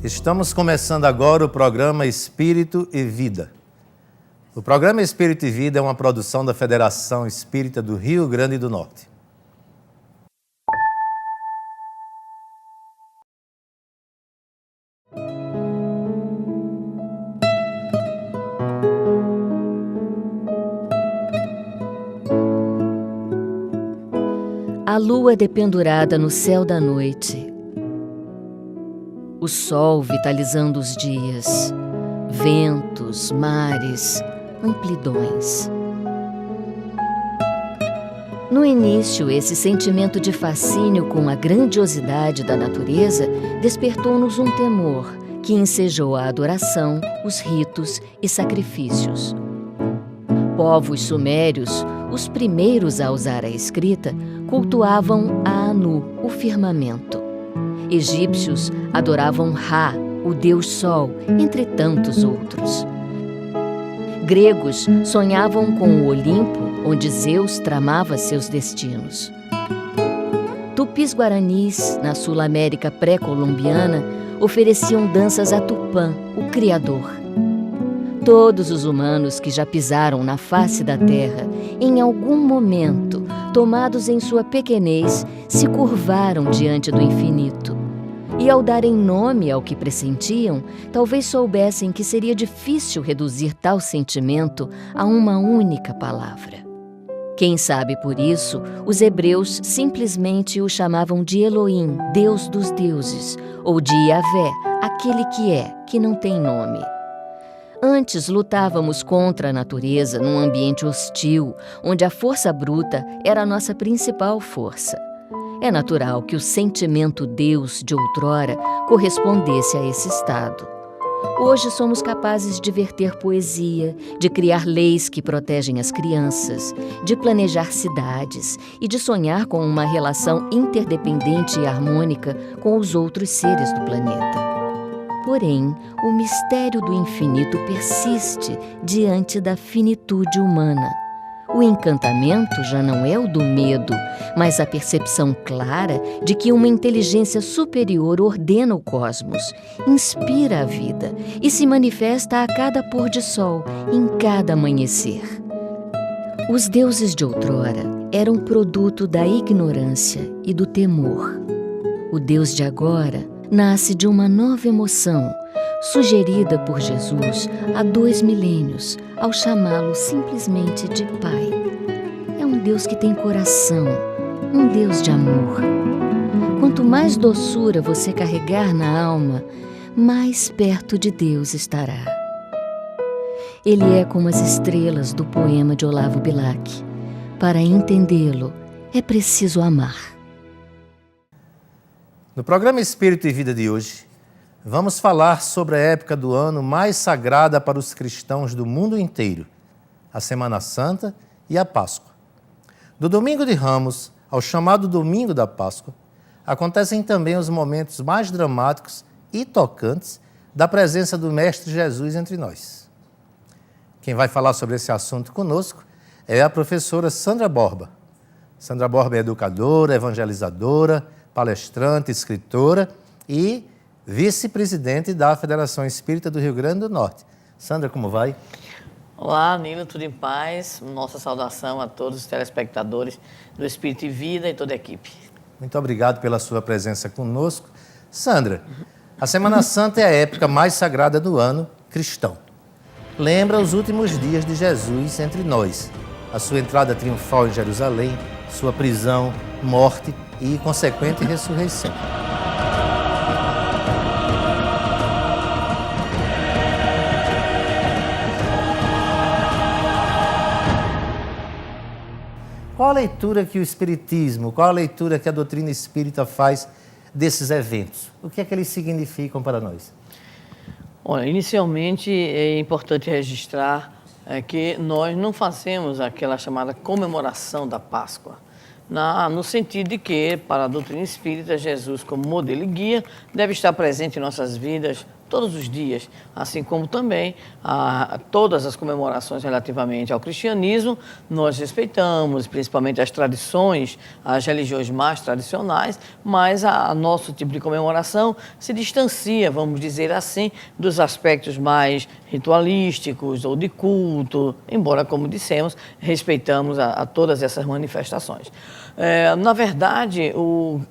Estamos começando agora o programa Espírito e Vida. O programa Espírito e Vida é uma produção da Federação Espírita do Rio Grande do Norte. A lua dependurada no céu da noite. O sol vitalizando os dias. Ventos, mares, amplidões. No início, esse sentimento de fascínio com a grandiosidade da natureza despertou-nos um temor que ensejou a adoração, os ritos e sacrifícios. Povos sumérios, os primeiros a usar a escrita, cultuavam a Anu, o firmamento. Egípcios adoravam Ra, o deus Sol, entre tantos outros. Gregos sonhavam com o Olimpo, onde Zeus tramava seus destinos. Tupis-guaranis, na Sul-América pré-colombiana, ofereciam danças a Tupã, o Criador. Todos os humanos que já pisaram na face da terra, em algum momento, tomados em sua pequenez, se curvaram diante do infinito. E ao darem nome ao que pressentiam, talvez soubessem que seria difícil reduzir tal sentimento a uma única palavra. Quem sabe por isso, os hebreus simplesmente o chamavam de Elohim, Deus dos deuses, ou de Yahvé, aquele que não tem nome. Antes lutávamos contra a natureza num ambiente hostil, onde a força bruta era a nossa principal força. É natural que o sentimento Deus de outrora correspondesse a esse estado. Hoje somos capazes de verter poesia, de criar leis que protegem as crianças, de planejar cidades e de sonhar com uma relação interdependente e harmônica com os outros seres do planeta. Porém, o mistério do infinito persiste diante da finitude humana. O encantamento já não é o do medo, mas a percepção clara de que uma inteligência superior ordena o cosmos, inspira a vida e se manifesta a cada pôr de sol, em cada amanhecer. Os deuses de outrora eram produto da ignorância e do temor. O Deus de agora nasce de uma nova emoção, sugerida por Jesus há 2 milênios, ao chamá-lo simplesmente de Pai. É um Deus que tem coração, um Deus de amor. Quanto mais doçura você carregar na alma, mais perto de Deus estará. Ele é como as estrelas do poema de Olavo Bilac. Para entendê-lo, é preciso amar. No programa Espírito e Vida de hoje, vamos falar sobre a época do ano mais sagrada para os cristãos do mundo inteiro, a Semana Santa e a Páscoa. Do Domingo de Ramos ao chamado Domingo da Páscoa, acontecem também os momentos mais dramáticos e tocantes da presença do Mestre Jesus entre nós. Quem vai falar sobre esse assunto conosco é a professora Sandra Borba. Sandra Borba é educadora, evangelizadora, palestrante, escritora e vice-presidente da Federação Espírita do Rio Grande do Norte. Sandra, como vai? Olá, Nilo, tudo em paz? Nossa saudação a todos os telespectadores do Espírito e Vida e toda a equipe. Muito obrigado pela sua presença conosco. Sandra, a Semana Santa é a época mais sagrada do ano cristão. Lembra os últimos dias de Jesus entre nós, a sua entrada triunfal em Jerusalém, sua prisão, morte e consequente ressurreição. Qual a leitura que o Espiritismo, qual a leitura que a doutrina espírita faz desses eventos? O que é que eles significam para nós? Olha, inicialmente é importante registrar que nós não fazemos aquela chamada comemoração da Páscoa, no sentido de que, para a doutrina espírita, Jesus, como modelo e guia, deve estar presente em nossas vidas todos os dias, assim como também todas as comemorações relativamente ao cristianismo, nós respeitamos, principalmente as tradições, as religiões mais tradicionais, mas a nosso tipo de comemoração se distancia, vamos dizer assim, dos aspectos mais ritualísticos ou de culto, embora, como dissemos, respeitamos a todas essas manifestações. Na verdade,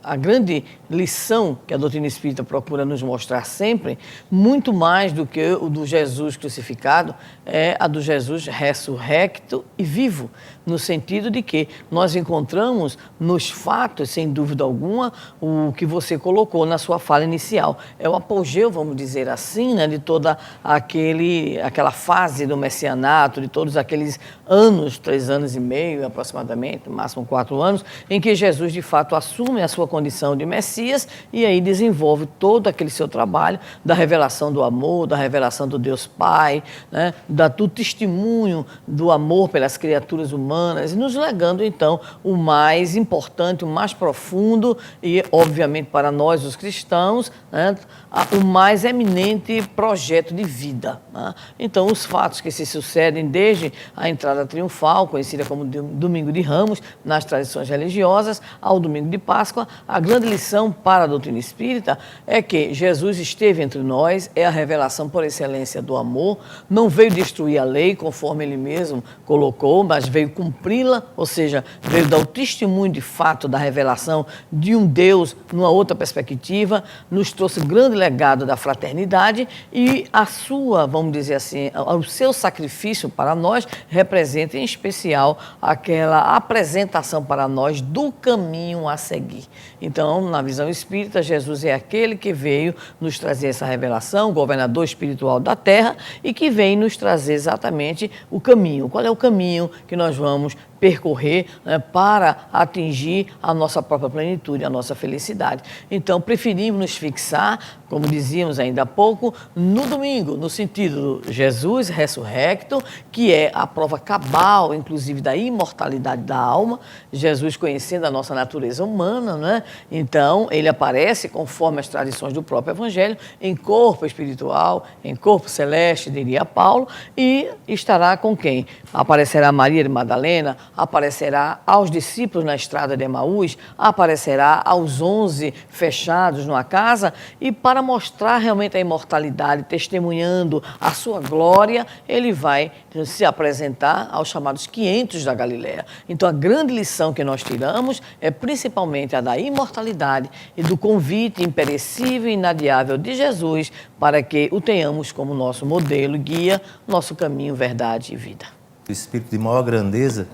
a grande lição que a doutrina espírita procura nos mostrar sempre, muito mais do que o do Jesus crucificado, é a do Jesus ressurrecto e vivo, no sentido de que nós encontramos nos fatos, sem dúvida alguma, o que você colocou na sua fala inicial. É o apogeu, vamos dizer assim, né, de toda aquela fase do messianato, de todos aqueles anos, 3 anos e meio aproximadamente, máximo 4 anos, em que Jesus de fato assume a sua condição de Messias e aí desenvolve todo aquele seu trabalho da revelação do amor, da revelação do Deus Pai, né, do testemunho do amor pelas criaturas humanas, e nos legando então o mais importante, o mais profundo e obviamente para nós os cristãos, né, o mais eminente projeto de vida, né? Então os fatos que se sucedem desde a entrada triunfal, conhecida como Domingo de Ramos, nas tradições religiosas, ao Domingo de Páscoa, a grande lição para a doutrina espírita é que Jesus esteve entre nós, é a revelação por excelência do amor, não veio destruir a lei, conforme ele mesmo colocou, mas veio cumpri-la, ou seja, veio dar o testemunho de fato da revelação de um Deus numa outra perspectiva, nos trouxe grande legado da fraternidade e a sua, vamos dizer assim, o seu sacrifício para nós representa em especial aquela apresentação para nós do caminho a seguir. Então, na visão espírita, Jesus é aquele que veio nos trazer essa revelação, o governador espiritual da Terra, e que vem nos trazer exatamente o caminho. Qual é o caminho que nós vamos percorrer, né, para atingir a nossa própria plenitude, a nossa felicidade. Então, preferimos nos fixar, como dizíamos ainda há pouco, no domingo, no sentido do Jesus ressurrecto, que é a prova cabal, inclusive, da imortalidade da alma. Jesus conhecendo a nossa natureza humana, né? Então, ele aparece, conforme as tradições do próprio Evangelho, em corpo espiritual, em corpo celeste, diria Paulo, e estará com quem? Aparecerá Maria de Madalena, aparecerá aos discípulos na estrada de Emaús, aparecerá aos 11 fechados numa casa, e para mostrar realmente a imortalidade, testemunhando a sua glória, ele vai se apresentar aos chamados 500 da Galileia. Então, a grande lição que nós tiramos é principalmente a da imortalidade e do convite imperecível e inadiável de Jesus para que o tenhamos como nosso modelo, guia, nosso caminho, verdade e vida. O espírito de maior grandeza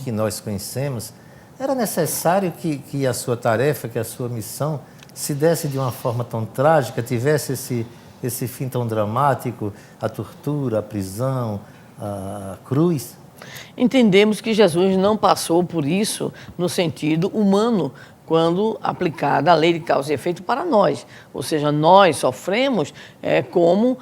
que nós conhecemos, era necessário que a sua tarefa, que a sua missão se desse de uma forma tão trágica, tivesse esse fim tão dramático, a tortura, a prisão, a cruz? Entendemos que Jesus não passou por isso no sentido humano, quando aplicada a lei de causa e efeito para nós. Ou seja, nós sofremos como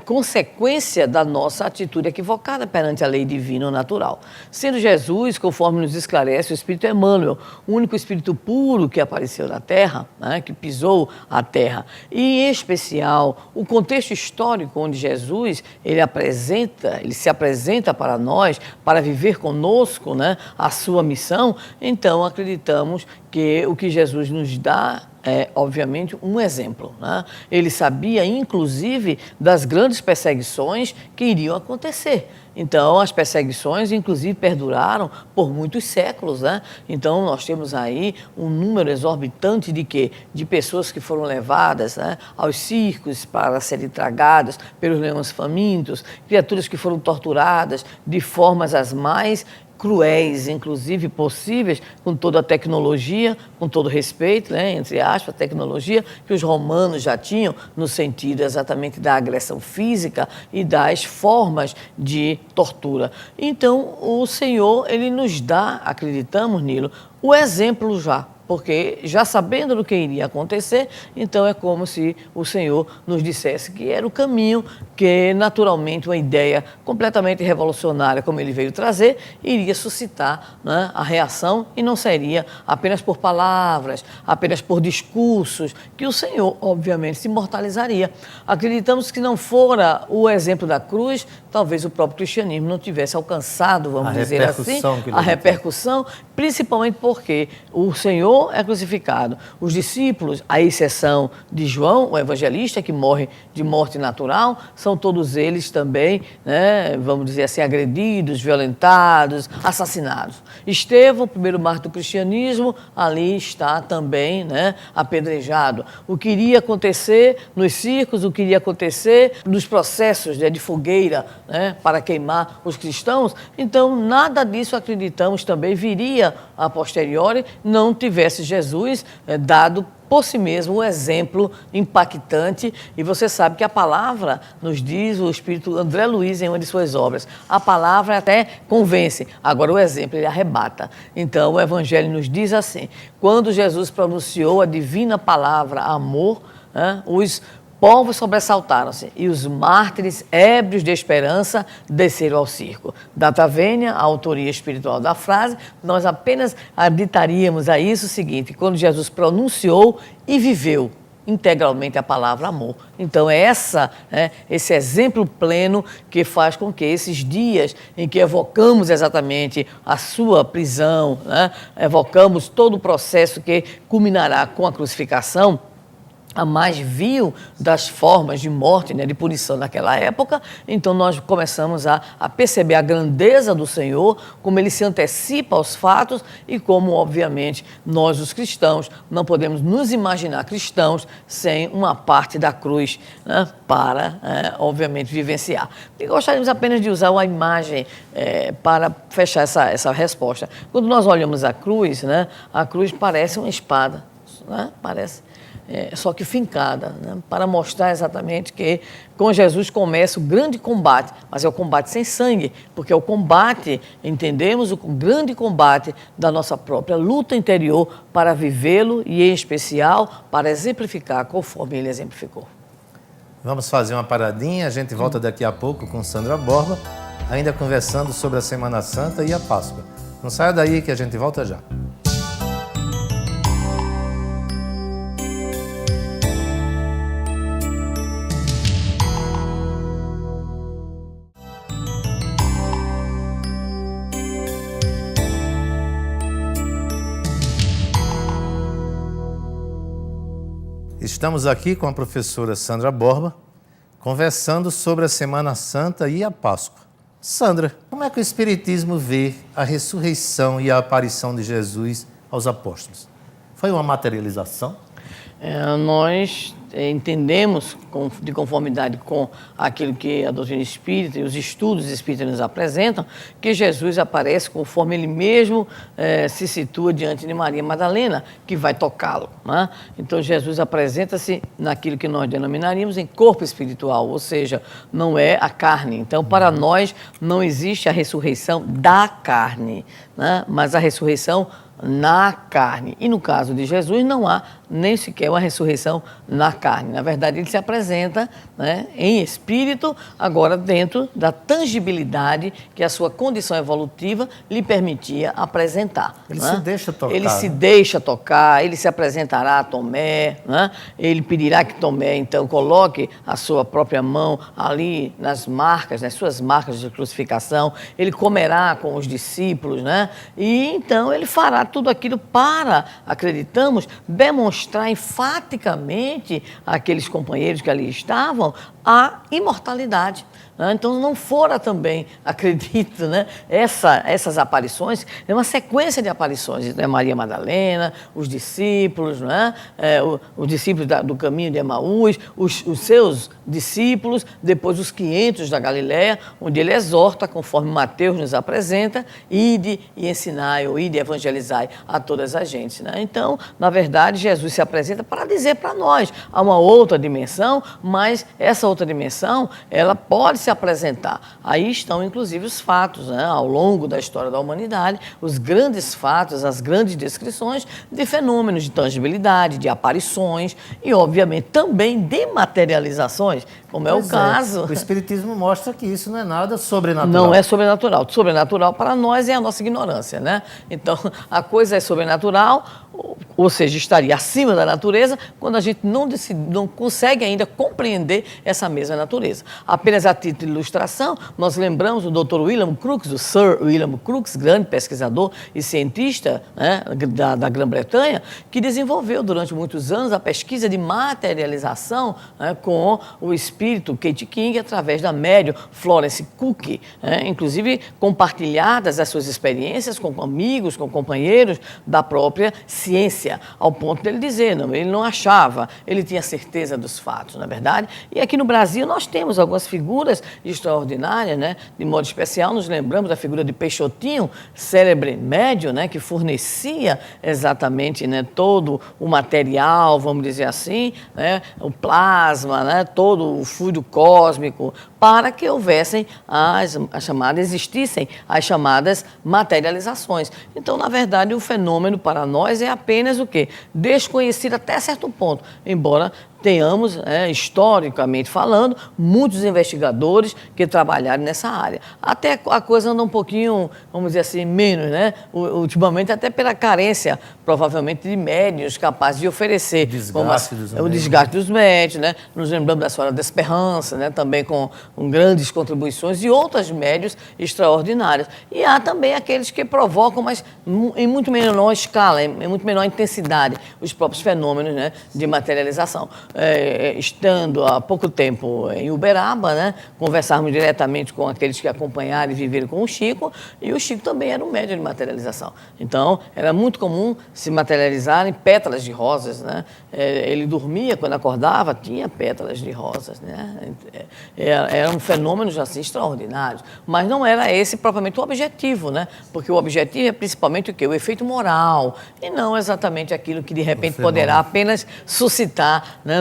consequência da nossa atitude equivocada perante a lei divina ou natural. Sendo Jesus, conforme nos esclarece o Espírito Emmanuel, o único Espírito puro que apareceu na Terra, né, que pisou a Terra, e em especial o contexto histórico onde Jesus ele se apresenta para nós, para viver conosco, né, a sua missão, então acreditamos que o que Jesus nos dá é, obviamente, um exemplo, né? Ele sabia, inclusive, das grandes perseguições que iriam acontecer. Então, as perseguições, inclusive, perduraram por muitos séculos, né? Então, nós temos aí um número exorbitante de quê? De pessoas que foram levadas, né, aos circos para serem tragadas pelos leões famintos, criaturas que foram torturadas de formas as mais cruéis, inclusive possíveis, com toda a tecnologia, com todo respeito, né, entre aspas, a tecnologia que os romanos já tinham no sentido exatamente da agressão física e das formas de tortura. Então, o Senhor, ele nos dá, acreditamos, Nilo, o exemplo já. porque já sabendo do que iria acontecer, então é como se o Senhor nos dissesse que era o caminho, que naturalmente uma ideia completamente revolucionária, como ele veio trazer, iria suscitar, né, a reação, e não seria apenas por palavras, apenas por discursos, que o Senhor, obviamente, se imortalizaria. Acreditamos que não fora o exemplo da cruz, talvez o próprio cristianismo não tivesse alcançado, vamos dizer assim, a repercussão, principalmente porque o Senhor é crucificado. Os discípulos, à exceção de João, o evangelista, que morre de morte natural, são todos eles também, né, vamos dizer assim, agredidos, violentados, assassinados. Estevão, o primeiro mártir do cristianismo, ali está também, né, apedrejado. O que iria acontecer nos circos, o que iria acontecer nos processos, né, de fogueira, né, para queimar os cristãos, então nada disso, acreditamos, também viria a posteriori, não tivesse Jesus dado por si mesmo um exemplo impactante. E você sabe que a palavra nos diz, o Espírito André Luiz, em uma de suas obras, a palavra até convence, agora o exemplo ele arrebata. Então o Evangelho nos diz assim: quando Jesus pronunciou a divina palavra amor, né, os povos sobressaltaram-se e os mártires, ébrios de esperança, desceram ao circo. Data vênia, a autoria espiritual da frase, nós apenas aditaríamos a isso o seguinte: quando Jesus pronunciou e viveu integralmente a palavra amor. Então é esse exemplo pleno que faz com que esses dias em que evocamos exatamente a sua prisão, né, evocamos todo o processo que culminará com a crucificação, a mais vil das formas de morte, né, de punição naquela época. Então nós começamos a perceber a grandeza do Senhor, como ele se antecipa aos fatos e como, obviamente, nós, os cristãos, não podemos nos imaginar cristãos sem uma parte da cruz, né, para, obviamente, vivenciar. E gostaríamos apenas de usar uma imagem para fechar essa resposta. Quando nós olhamos a cruz, né, a cruz parece uma espada, né, parece... só que fincada, né, para mostrar exatamente que com Jesus começa o grande combate, mas é o combate sem sangue, porque é o combate, entendemos, o grande combate da nossa própria luta interior para vivê-lo e, em especial, para exemplificar conforme ele exemplificou. Vamos fazer uma paradinha, a gente volta daqui a pouco com Sandra Borba, ainda conversando sobre a Semana Santa e a Páscoa. Não saia daí que a gente volta já. Estamos aqui com a professora Sandra Borba, conversando sobre a Semana Santa e a Páscoa. Sandra, como é que o Espiritismo vê a ressurreição e a aparição de Jesus aos apóstolos? Foi uma materialização? Nós entendemos, de conformidade com aquilo que a doutrina espírita e os estudos espíritas nos apresentam, que Jesus aparece conforme ele mesmo se situa diante de Maria Madalena, que vai tocá-lo, né? Então Jesus apresenta-se naquilo que nós denominaríamos em corpo espiritual, ou seja, não é a carne. Então, para nós, não existe a ressurreição da carne, né, mas a ressurreição na carne. E no caso de Jesus não há nem sequer uma ressurreição na carne. Na verdade, ele se apresenta, né, em espírito, agora dentro da tangibilidade que a sua condição evolutiva lhe permitia apresentar. Ele, né? se deixa tocar. Ele se deixa tocar, ele se apresentará a Tomé, né? Ele pedirá que Tomé, então, coloque a sua própria mão ali nas marcas, nas suas marcas de crucificação. Ele comerá com os discípulos, né? E então ele fará tudo aquilo para, acreditamos, demonstrar enfaticamente àqueles companheiros que ali estavam a imortalidade. Então, não fora também, acredito, né, essas aparições, é uma sequência de aparições, né, Maria Madalena, os discípulos, né, os discípulos do caminho de Emaús, os seus discípulos, depois os 500 da Galileia, onde ele exorta, conforme Mateus nos apresenta, ide e ensinai, ou ide e evangelizai a todas as gentes. Né? Então, na verdade, Jesus Jesus se apresenta para dizer para nós, há uma outra dimensão, mas essa outra dimensão, ela pode se apresentar. Aí estão, inclusive, os fatos, né? Ao longo da história da humanidade, os grandes fatos, as grandes descrições de fenômenos de tangibilidade, de aparições e, obviamente, também de materializações, como é o caso. O Espiritismo mostra que isso não é nada sobrenatural. Não é sobrenatural. Sobrenatural para nós é a nossa ignorância, né? Então, a coisa é sobrenatural, ou seja, estaria acima da natureza, quando a gente não consegue ainda compreender essa mesma natureza. Apenas a título de ilustração, nós lembramos o Dr. William Crookes, o Sir William Crookes, grande pesquisador e cientista, né, da Grã-Bretanha, que desenvolveu durante muitos anos a pesquisa de materialização, né, com o espírito Kate King, através da médium Florence Cook, né, inclusive compartilhadas as suas experiências com amigos, com companheiros da própria ciência, ao ponto dele dizer, não, ele não achava, ele tinha certeza dos fatos, não é verdade? E aqui no Brasil nós temos algumas figuras extraordinárias, né? De modo especial, nos lembramos da figura de Peixotinho, célebre médium, né? Que fornecia exatamente, né, todo o material, vamos dizer assim, né? O plasma, né? Todo o fluido cósmico, para que houvessem existissem as chamadas materializações. Então, na verdade, o fenômeno para nós é apenas o quê? Desconhecido até certo ponto, embora tenhamos, historicamente falando, muitos investigadores que trabalharam nessa área. Até a coisa anda um pouquinho, vamos dizer assim, menos, né? Ultimamente, até pela carência, provavelmente, de médiuns capazes de oferecer. O desgaste dos médios, né? Nos lembramos da senhora Desperrança, né? Também com grandes contribuições, e outras médios extraordinárias. E há também aqueles que provocam, mas em muito menor escala, em muito menor intensidade, os próprios fenômenos, né, de materialização. Estando há pouco tempo em Uberaba, né, conversarmos diretamente com aqueles que acompanharam e viveram com o Chico, e o Chico também era um médium de materialização. Então, era muito comum se materializarem pétalas de rosas, né? Ele dormia, quando acordava, tinha pétalas de rosas, né? Eram fenômenos assim extraordinários, mas não era esse propriamente o objetivo, né? Porque o objetivo é principalmente o quê? O efeito moral, e não exatamente aquilo que de repente poderá apenas suscitar, né,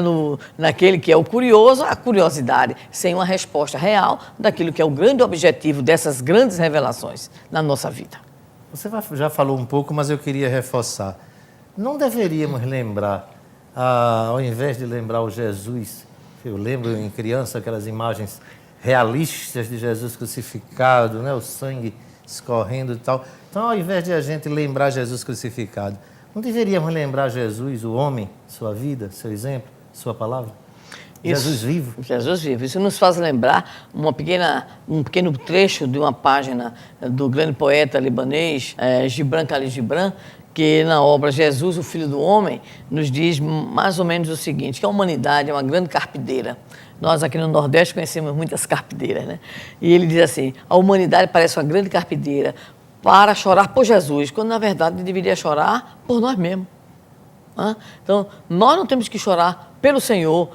naquele que é o curioso, a curiosidade, sem uma resposta real daquilo que é o grande objetivo dessas grandes revelações na nossa vida. Você já falou um pouco, mas eu queria reforçar. Não deveríamos lembrar, ao invés de lembrar o Jesus, eu lembro em criança aquelas imagens realistas de Jesus crucificado, né, o sangue escorrendo e tal. Então, ao invés de a gente lembrar Jesus crucificado, não deveríamos lembrar Jesus, o homem, sua vida, seu exemplo, sua palavra? Jesus vivo? Jesus vivo. Isso nos faz lembrar um pequeno trecho de uma página do grande poeta libanês, Gibran Khalil Gibran, que na obra Jesus, o Filho do Homem, nos diz mais ou menos o seguinte, que a humanidade é uma grande carpideira. Nós aqui no Nordeste conhecemos muitas carpideiras, né? E ele diz assim, a humanidade parece uma grande carpideira para chorar por Jesus, quando na verdade deveria chorar por nós mesmos. Então, nós não temos que chorar pelo Senhor,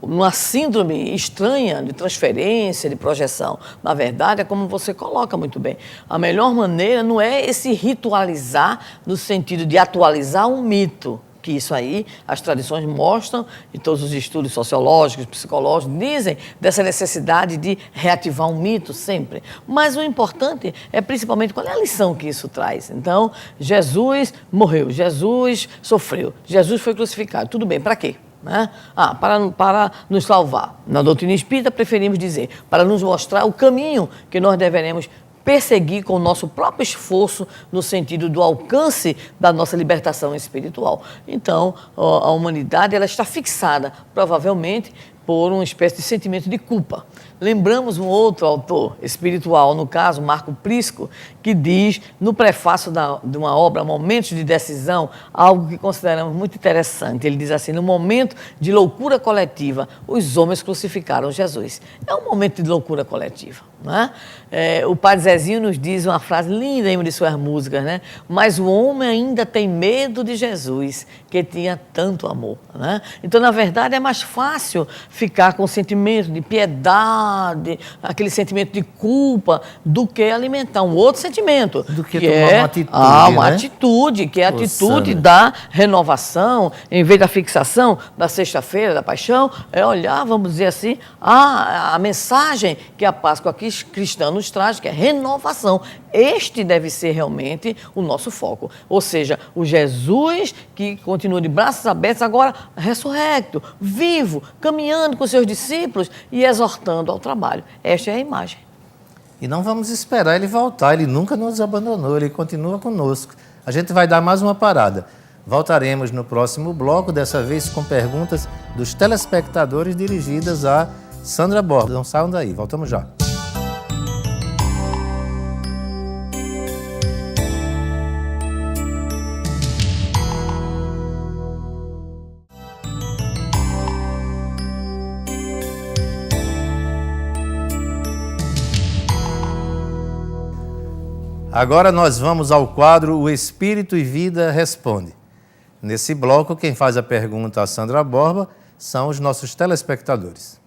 numa síndrome estranha de transferência, de projeção. Na verdade, é como você coloca muito bem. A melhor maneira não é esse ritualizar no sentido de atualizar um mito, que isso aí as tradições mostram, e todos os estudos sociológicos, psicológicos, dizem dessa necessidade de reativar um mito sempre. Mas o importante é principalmente qual é a lição que isso traz. Então, Jesus morreu, Jesus sofreu, Jesus foi crucificado. Tudo bem, para quê? Né? Para nos salvar. Na doutrina espírita, preferimos dizer, para nos mostrar o caminho que nós deveremos perseguir com o nosso próprio esforço no sentido do alcance da nossa libertação espiritual. Então, a humanidade ela está fixada, provavelmente, por uma espécie de sentimento de culpa. Lembramos um outro autor espiritual, no caso, Marco Prisco, que diz, no prefácio de uma obra, Momentos de Decisão, algo que consideramos muito interessante. Ele diz assim, no momento de loucura coletiva, os homens crucificaram Jesus. É um momento de loucura coletiva. Né? O Padre Zezinho nos diz uma frase linda em uma de suas músicas, né? Mas o homem ainda tem medo de Jesus, que tinha tanto amor. Né? Então, na verdade, é mais fácil ficar com sentimento de piedade, aquele sentimento de culpa, do que alimentar um outro sentimento. Do que tomar uma atitude, uma né? atitude, que é a atitude Sandra, da renovação, em vez da fixação da sexta-feira, da paixão, é olhar, vamos dizer assim, a mensagem que a Páscoa cristã nos traz, que é renovação. Este deve ser realmente o nosso foco. Ou seja, o Jesus que continua de braços abertos, agora ressurrecto, vivo, caminhando com seus discípulos e exortando ao trabalho. Esta é a imagem. e não vamos esperar ele voltar, ele nunca nos abandonou, ele continua conosco. A gente vai dar mais uma parada. Voltaremos no próximo bloco, dessa vez com perguntas dos telespectadores dirigidas a Sandra Borba. Não saiam daí, voltamos já. Agora nós vamos ao quadro O Espírito e Vida Responde. Nesse bloco, quem faz a pergunta a Sandra Borba são os nossos telespectadores.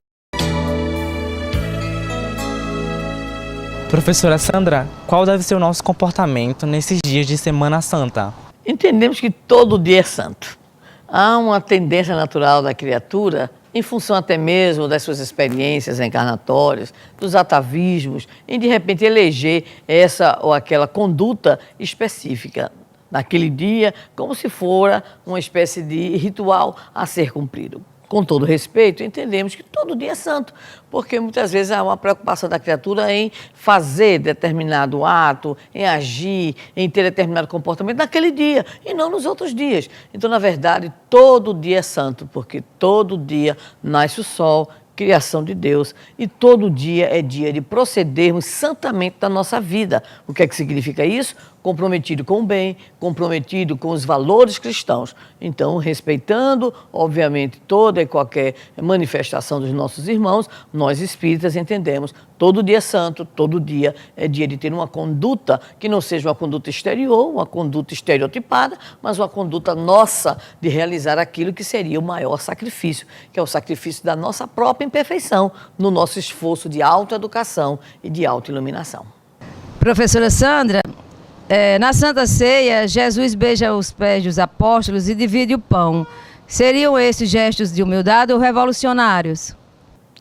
Professora Sandra, qual deve ser o nosso comportamento nesses dias de Semana Santa? Entendemos que todo dia é santo. Há uma tendência natural da criatura, em função até mesmo das suas experiências encarnatórias, dos atavismos, em de repente eleger essa ou aquela conduta específica naquele dia, como se fora uma espécie de ritual a ser cumprido. Com todo respeito, entendemos que todo dia é santo, porque muitas vezes há uma preocupação da criatura em fazer determinado ato, em agir, em ter determinado comportamento naquele dia e não nos outros dias. Então, na verdade, todo dia é santo, porque todo dia nasce o sol, criação de Deus, e todo dia é dia de procedermos santamente da nossa vida. O que é que significa isso? Comprometido com o bem, comprometido com os valores cristãos. Então, respeitando, obviamente, toda e qualquer manifestação dos nossos irmãos, nós espíritas entendemos todo dia é santo, todo dia é dia de ter uma conduta que não seja uma conduta exterior, uma conduta estereotipada, mas uma conduta nossa de realizar aquilo que seria o maior sacrifício, que é o sacrifício da nossa própria imperfeição, no nosso esforço de autoeducação e de autoiluminação. Professora Sandra, na Santa Ceia, Jesus beija os pés dos apóstolos e divide o pão. Seriam esses gestos de humildade ou revolucionários?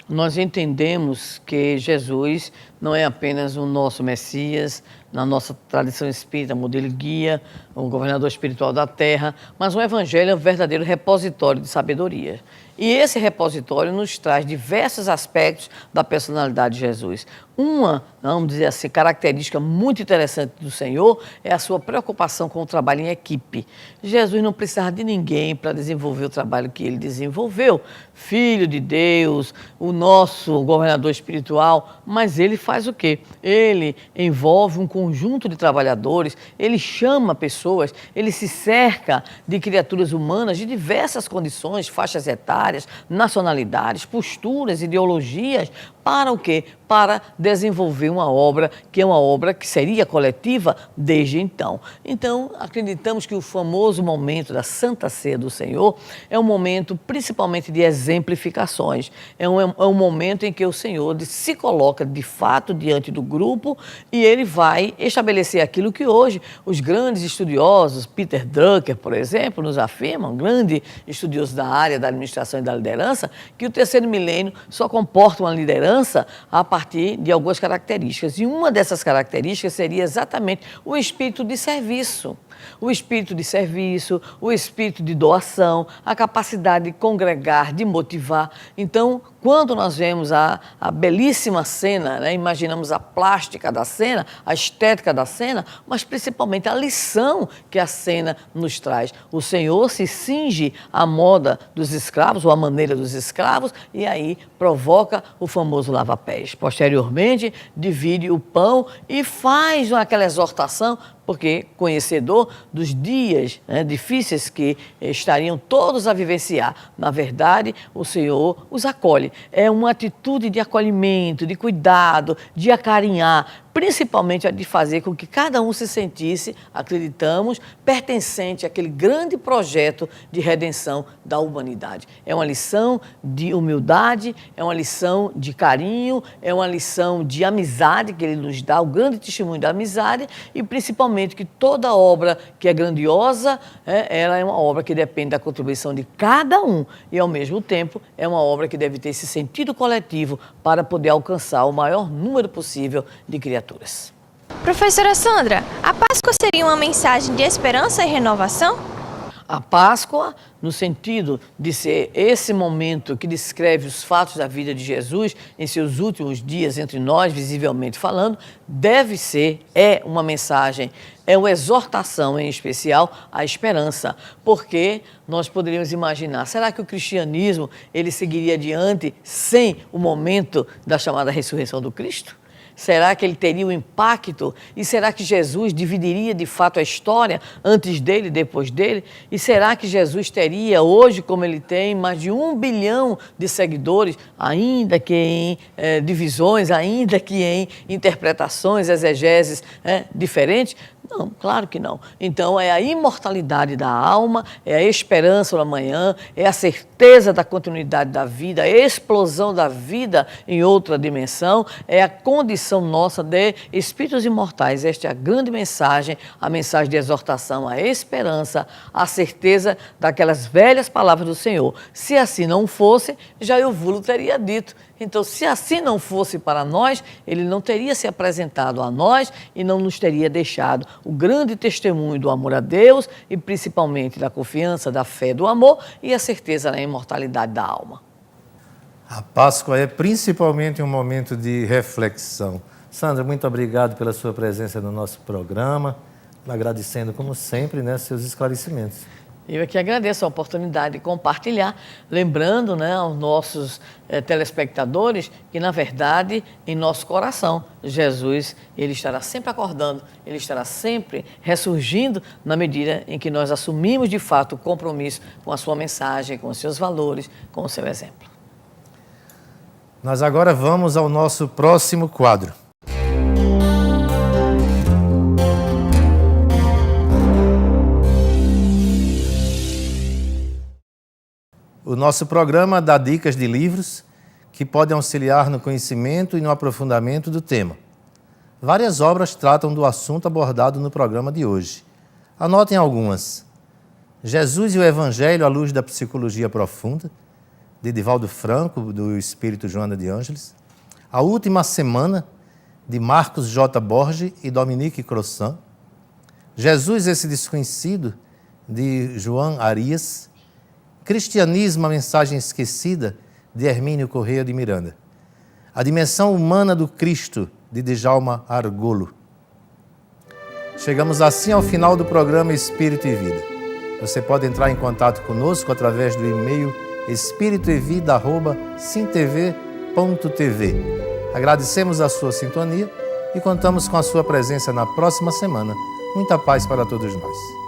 Nós entendemos que Jesus não é apenas o nosso Messias, na nossa tradição espírita, modelo e guia, um governador espiritual da terra, mas o Evangelho é um verdadeiro repositório de sabedoria. E esse repositório nos traz diversos aspectos da personalidade de Jesus. Uma, vamos dizer assim, característica muito interessante do Senhor é a sua preocupação com o trabalho em equipe. Jesus não precisava de ninguém para desenvolver o trabalho que ele desenvolveu. Filho de Deus, o nosso governador espiritual, mas ele faz o quê? Ele envolve um conjunto de trabalhadores, ele chama pessoas, ele se cerca de criaturas humanas de diversas condições, faixas etárias, nacionalidades, posturas, ideologias, para o quê? Para desenvolver uma obra que é uma obra que seria coletiva desde então. Então, acreditamos que o famoso momento da Santa Ceia do Senhor é um momento principalmente de exemplificações. É um momento em que o Senhor se coloca de fato diante do grupo e ele vai estabelecer aquilo que hoje os grandes estudiosos, Peter Drucker, por exemplo, nos afirmam, um grande estudioso da área da administração e da liderança, que o terceiro milênio só comporta uma liderança a partir de algumas características. E uma dessas características seria exatamente o espírito de serviço. O espírito de serviço, o espírito de doação, a capacidade de congregar, de motivar. Então, quando nós vemos a belíssima cena, né, imaginamos a plástica da cena, a estética da cena, mas principalmente a lição que a cena nos traz. O Senhor se cinge à moda dos escravos, ou à maneira dos escravos, e aí provoca o famoso lava-pés. Posteriormente, divide o pão e faz aquela exortação, porque conhecedor dos dias, né, difíceis que estariam todos a vivenciar, na verdade, o Senhor os acolhe. É uma atitude de acolhimento, de cuidado, de acarinhar, principalmente a de fazer com que cada um se sentisse, acreditamos, pertencente àquele grande projeto de redenção da humanidade. É uma lição de humildade, é uma lição de carinho, é uma lição de amizade que ele nos dá, o grande testemunho da amizade, e principalmente que toda obra que é grandiosa, ela é uma obra que depende da contribuição de cada um e, ao mesmo tempo, é uma obra que deve ter esse sentido coletivo para poder alcançar o maior número possível de criaturas. Professora Sandra, a Páscoa seria uma mensagem de esperança e renovação? A Páscoa, no sentido de ser esse momento que descreve os fatos da vida de Jesus em seus últimos dias entre nós, visivelmente falando, deve ser, é uma mensagem, é uma exortação em especial à esperança, porque nós poderíamos imaginar, será que o cristianismo ele seguiria adiante sem o momento da chamada ressurreição do Cristo? Será que ele teria um impacto? E será que Jesus dividiria de fato a história antes dele e depois dele? E será que Jesus teria hoje, como ele tem, mais de 1 bilhão de seguidores, ainda que em divisões, ainda que em interpretações, exegeses diferentes? Não, claro que não. Então é a imortalidade da alma, é a esperança do amanhã, é a certeza da continuidade da vida, a explosão da vida em outra dimensão, é a condição nossa de espíritos imortais. Esta é a grande mensagem, a mensagem de exortação, a esperança, a certeza daquelas velhas palavras do Senhor. Se assim não fosse, já eu vos teria dito. Então, se assim não fosse para nós, ele não teria se apresentado a nós e não nos teria deixado o grande testemunho do amor a Deus e principalmente da confiança, da fé, do amor e a certeza da imortalidade da alma. A Páscoa é principalmente um momento de reflexão. Sandra, muito obrigado pela sua presença no nosso programa, agradecendo, como sempre, seus esclarecimentos. Eu aqui agradeço a oportunidade de compartilhar, lembrando aos nossos telespectadores que, na verdade, em nosso coração, Jesus ele estará sempre acordando, ele estará sempre ressurgindo na medida em que nós assumimos, de fato, o compromisso com a sua mensagem, com os seus valores, com o seu exemplo. Nós agora vamos ao nosso próximo quadro. O nosso programa dá dicas de livros que podem auxiliar no conhecimento e no aprofundamento do tema. Várias obras tratam do assunto abordado no programa de hoje. Anotem algumas. Jesus e o Evangelho à luz da psicologia profunda, de Divaldo Franco, do Espírito Joana de Ângeles. A Última Semana, de Marcos J. Borges e Dominique Crossan. Jesus, esse desconhecido, de João Arias. Cristianismo, a mensagem esquecida, de Hermínio Corrêa de Miranda. A dimensão humana do Cristo, de Djalma Argolo. Chegamos assim ao final do programa Espírito e Vida. Você pode entrar em contato conosco através do e-mail espiritoevida@sintv.tv. Agradecemos a sua sintonia e contamos com a sua presença na próxima semana. Muita paz para todos nós.